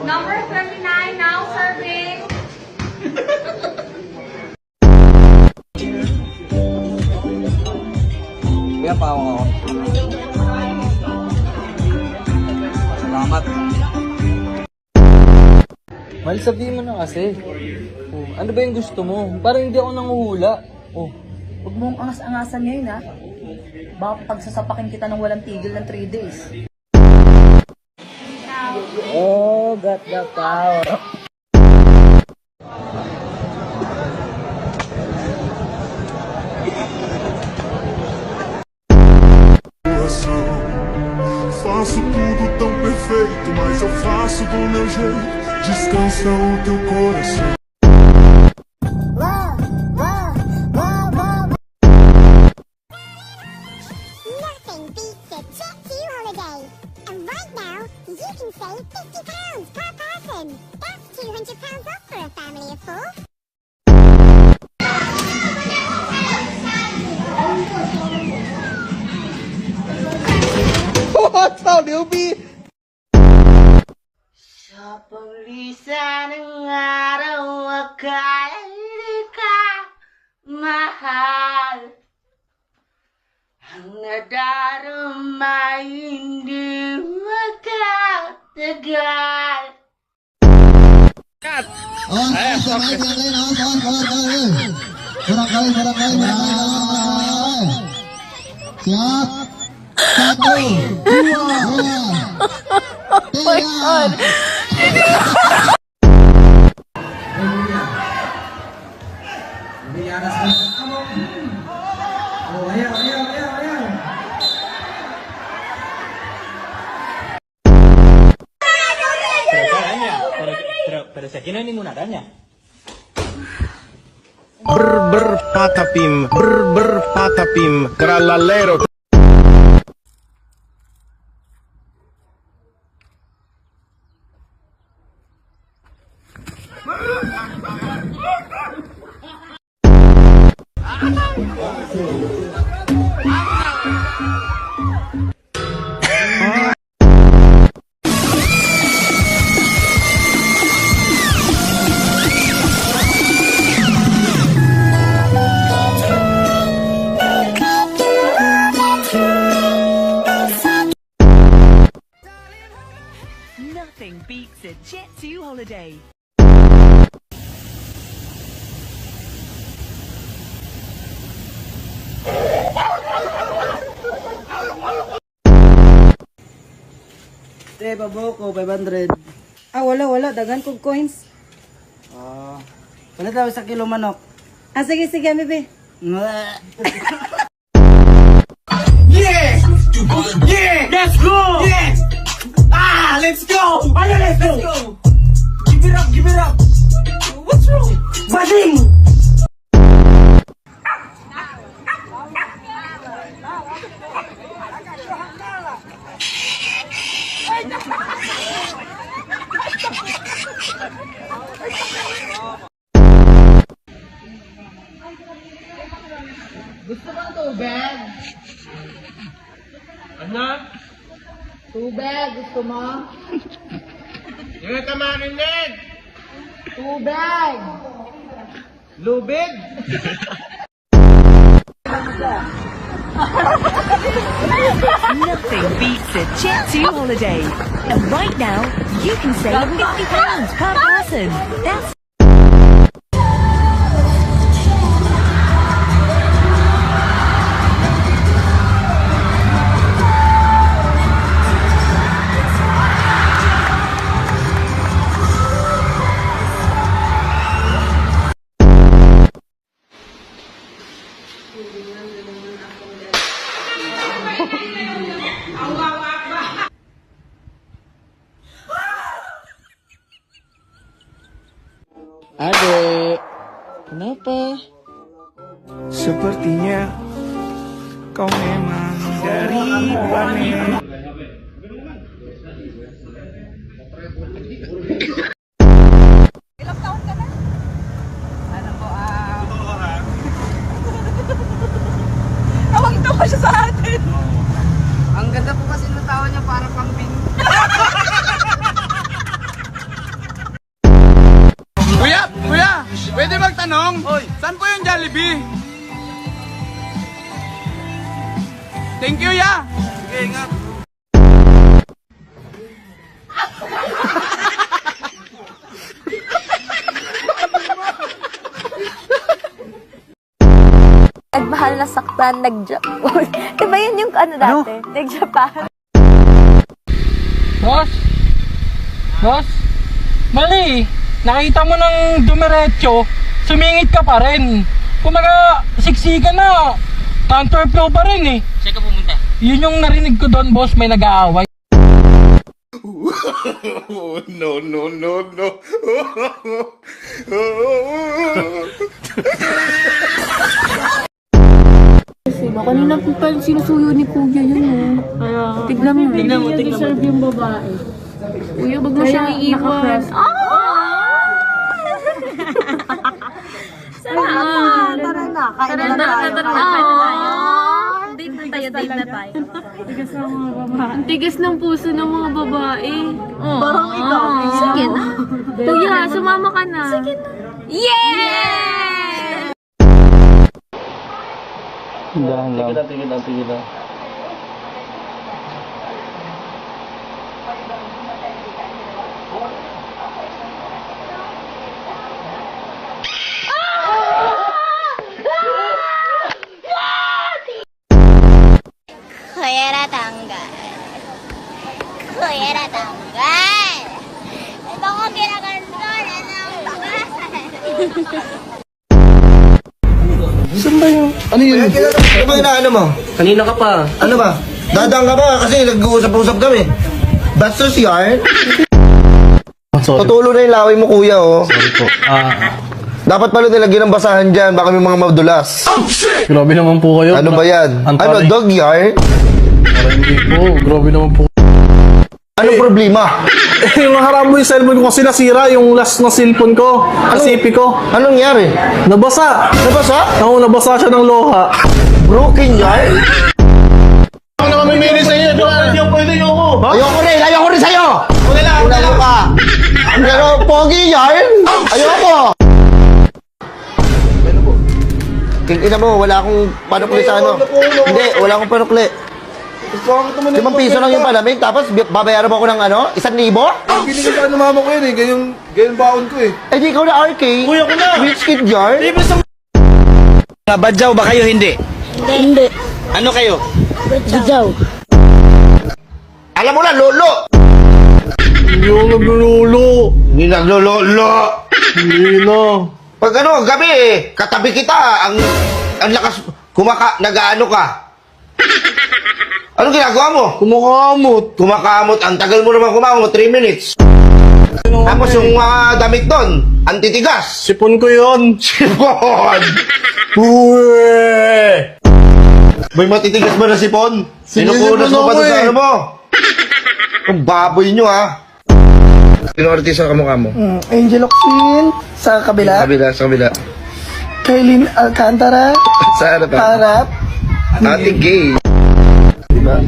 Number 39 now serving. Kuya, pawang ako. Salamat. Mahal, sabihin mo na kasi. Oh, ano ba yung gusto mo? Parang hindi ako nanguhula. Oh, Huwag mong angas-angasan ngayon, ha? Baka pagsasapakin kita ng walang tigil ng 3 days. Oh, got the power. Faço tudo tão perfeito, mas eu faço do meu jeito. Descansa o teu coração. Nothing beats a Jet2 holiday. And right now, you can save £50 per person. That's £200 off for a family of 4. what's up, newbie? Sa paglisan ng araw, akala di ka mahal. Ang nadarama hindi magkatagal. Siap. 1, 2, 3. Pero si aquí no hay ninguna araña. Brr patapim, tralalero. Nothing beats a Jet2 holiday. Babuko, 500. Wala. Dagan kong coins. Wala daw sa kilo manok. Sige, bebe. Yeah! Let's go! Yeah! Let's go! Let's go! Give it up! What's wrong? Bading! Gusto mo tubig? Ano? Tubig, gusto mo? Yung ka marinig! Tubig! Lubid! Nothing beats a Jet2 holiday. And right now, you can save £50 per person. That's Ade, kenapa? Sepertinya kau memang dari planet. Ilang taon ka na? Ano po, Tawang-tawa siya sa atin. Ang ganda po kasi ng tawa niya para pang pink. Kuya, pwede magtanong? Saan po yung Jollibee? Thank you, ya! Sige, ingat. Nagmahal na saktan, nag-Japan. Diba yun yung ano dati? Nag-Japan. Boss? Boss? Mali! Nakita mo ng dumiretso, sumingit ka pa rin. Kumaga, siksikan na. Counterflow pa rin eh. Saan ka pumunta? Yun yung narinig ko doon, boss, may nag-aaway. No, no, no, no. Diba? Kanina po pa sinusuyo ni Kuya yun Tignan mo. Tignan mo. Deserve yung babae. Kuya, wag mo siyang iiwan. Tara na, kain na tayo. Date na tayo. Ang tigas ng puso ng mga babae. Parang ikaw. Sige na. Kuya, sumama ka na. Sige na. Yeah! Dahan lang. Tingin lang. Kuya tanggal. Kuya tanggal. Ito ko ginaganto na ng bakasan. Ano yun? Ano ba inaano mo? Kanina ka pa. Ano ba? Dadang ka ba? Kasi nag-uusap-usap kami. Bastos yarn? Patulo na yung laway mo, kuya, oh. Sorry po. Dapat pala nilagyan ng basahan dyan. Baka may mga madulas. Grabe naman po kayo. Ano ba yan? Ano, dog yarn? Parang hindi po. Grabe naman po. Ano problema? Yung harap mo yung cellphone ko kasi nasira yung last na cellphone ko. Kasipi ko. Anong nangyari? Nabasa. Nabasa? Oo, nabasa siya ng loha. Broken yarn? Ako na mamimili sa iyo. Hindi ako pwede yung ako. Ayoko rin sa'yo! Wala ka! Pero, pogi yarn? Ayoko! Tingnan mo, wala akong panukli sa ano. Hindi, wala akong panukli. 5 piso lang yung palamig, tapos babayaran mo ako ng ano? 1,000? Binigay sa mama ko yun eh. Ganyan baon ko eh. Eh di ikaw na RK. Kuya ko na. Rich kid yarn? Badyaw ba kayo? Hindi. Hindi. Ano kayo? Gijaw. Alam mo na, lolo! Hindi ako naglululo. Hindi naglololo. Hindi na. Pag ano, gabi eh, katabi kita, ang lakas, nag-ano ka. Anong ginagawa mo? Kumakamot. Ang tagal mo naman kumakamot, 3 minutes. Tapos yung mga damit doon, antitigas. Sipon ko yun. Sipon! Uwe! May matitigas ba na sipon? Sinupunas mo ba doon sa ano mo? Ang baboy nyo ha. Sino artista ka mukha mo? Angel Oxin. Sa kabila. Sa kabila. Kaylin Alcantara. Sa ano pa? Harap. Ate Gay. Diba?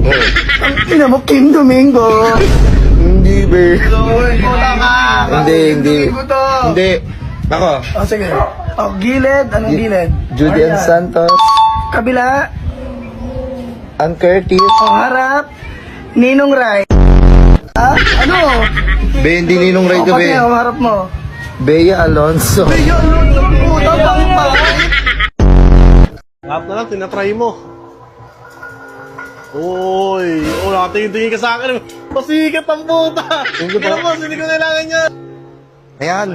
Oh. Ina mo, Kim Domingo. Hindi, be. Wala ka. Hindi. Ako. O, sige. O, gilid. Anong gilid? Judy Ann Santos. Kabila. Ann Curtis. O, harap. Ninong Rai. Ah, ano? Be, hindi Ninong Ray to, be. Pati ang harap mo. Bea Alonso. Ayun, puta pang pangit. Lahat na lang, tinatry mo. Uy, nakatingin-tingin ka sa akin. Pasikat ang puta. Tingnan mo, hindi ko kailangan niya. Ayan.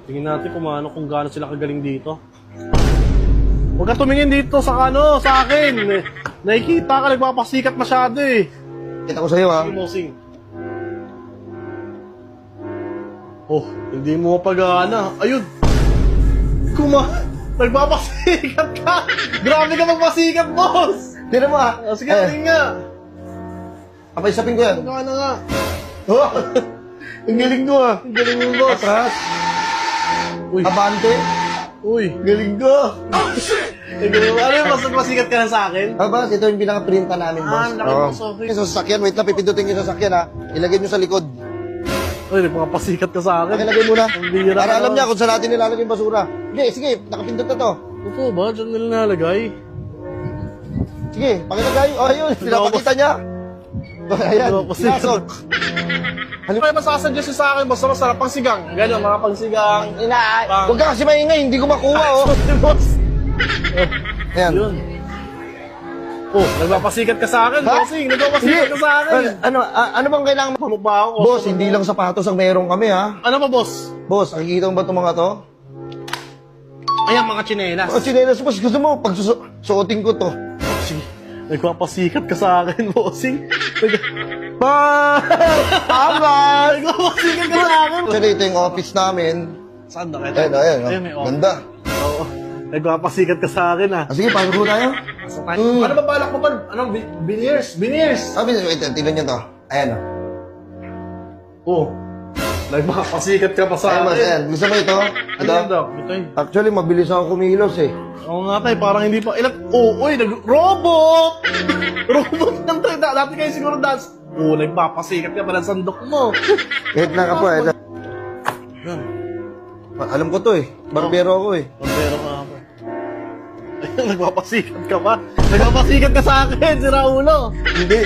Tingin natin kung gaano sila kagaling dito. Huwag ka tumingin dito sa akin. Nakikita ka, nagpapasikat masyado eh. Kita ko sa'yo, ha. Mosing. Oh, hindi mo mapagana. Ayun! Nagpapasikat ka! Grabe ka magpasikat, boss! Tira mo, ha. Sige, tingin nga. Apay-sapin ko yan. Magkana nga. Oh! Ang galing ko, ha. Ang galing mo, boss. Atras. Uy. Abante. Uy. Galing ko. Ano yung mas magpasikat ka na sa akin? Boss, ito yung pinaka-printa namin, boss. Laki mo, sorry. Sa sasakyan, wait lang, pipindutin nyo sa sasakyan, ha. Ilagay nyo sa likod. Uy, nagpapasikat ka sa akin. Pakilagay muna. Ang bihira Para ka alam na. niya kung saan natin nilalagay yung basura. Sige, sige, nakapindot na to. Totoo ba? Diyan nila nalagay? Sige, pakilagay. Oh, ayun, pinapakita niya. Ayan, Nagpapasikat. pinasok. Ano kayo masasuggest sa akin? Basta masarap pang sigang. Ganyan, mga pangsigang. Huwag ka kasi maingay, hindi ko makuha, oh. Boss. Ayan. Yun. Oh, nagpapasikat ka sa akin, Ha? bossing. Nagpapasikat ka sa akin. Ano bang kailangan mo? Pamukha ako. Boss, hindi lang sapatos ang meron kami, ha? Ano ba, boss? Boss, nakikita mo ba itong mga to? Ayan, mga tsinelas. Oh, sinelas, boss. Gusto mo, pag suotin ko to. Bossing, nagpapasikat ka sa akin, bossing. Tama! Nagpapasikat ka sa akin. Actually, ito yung office namin. Saan na kita? Ayan, Ayun, may oh. office. Ganda. Oo. Nagpapasikat ka sa akin, ah. Sige, paano ko tayo? Ano ba balak mo pa? Anong veneers? Veneers! Sabi, wait, tignan niyo to. Ayan, oh. Oh. Nagpapasikat ka pa sa Ayan, boss, ayan. akin. Gusto mo ito? Ano Ito? yan, Doc? Ito yun. Actually, mabilis ako kumilos, eh. Oo nga tayo, parang hindi pa ilan. Oh, uy, robot! Robot ng tayo. Dati kayo siguro dance. Oh, nagpapasikat ka pala sa sandok mo. Wait lang ako, eh. Yan. Alam ko to, eh. Barbero ako, eh. Pambero ka ako. Ayun, nagpapasikat ka pa. Nagpapasikat ka sa akin, si Raulo. Hindi.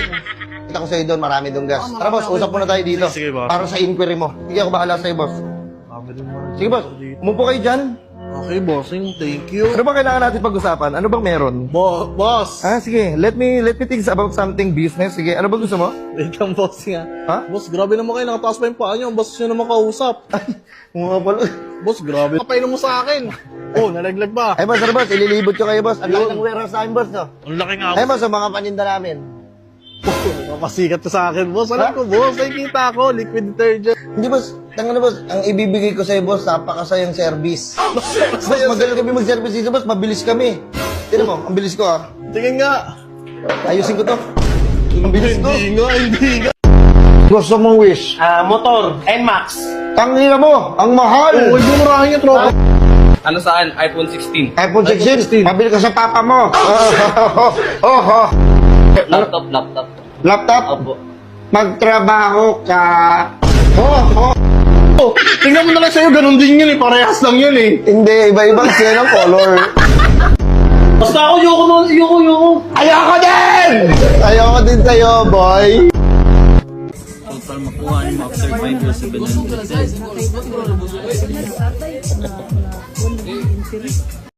Kita ko sa'yo doon, marami doon gas. Tara, boss, usap muna tayo dito. Sige, boss. Para sa inquiry mo. Sige, ako bahala sa'yo, boss. Sige, boss. Umupo kayo dyan. Okay, bossing. Thank you. Ano bang kailangan natin pag-usapan? Ano bang meron? Boss! Ah, sige. Let me think about something business. Sige, ano ba gusto mo? Wait lang, bossing ha. Ha? Boss, grabe naman kayo. Nakataas pa yung paa nyo. Ang boss nyo naman kausap. Mga pala. Boss, grabe. Kapainom mo sa akin. Oh, nalaglag ba? Ay, boss, ano, boss? Ililibot ko kayo, boss. Ang laki ng warehouse namin, boss, no? Ang laki nga. Ay, boss, ang mga paninda namin. Napasikat ka sa akin, boss. Alam ko, boss. Nakikita ko. Liquid detergent. Hindi, boss. Tangan na, boss. Ang ibibigay ko sa'yo, boss, napakasayang service. Boss, magaling kami mag-service dito, boss. Mabilis kami. Tignan mo, ang bilis ko, ah. Tingin nga. Ayusin ko to. Ang bilis ko. Hindi nga. Gusto mong wish? Motor, NMAX. Tangina mo, ang mahal. Oh, huwag mo marahin yung tropa. Ano saan? iPhone 16. iPhone 16, mabili ka sa papa mo. Laptop. Laptop? Opo. Magtrabaho ka. Oh, tingnan mo na lang sa'yo. Ganun din yun eh. Parehas lang yun eh. Hindi, iba-ibang siya ng color. Basta ako, yoko. Ayoko din! Ayoko din sa'yo, boy. Total makuha niyo after 5 years 700.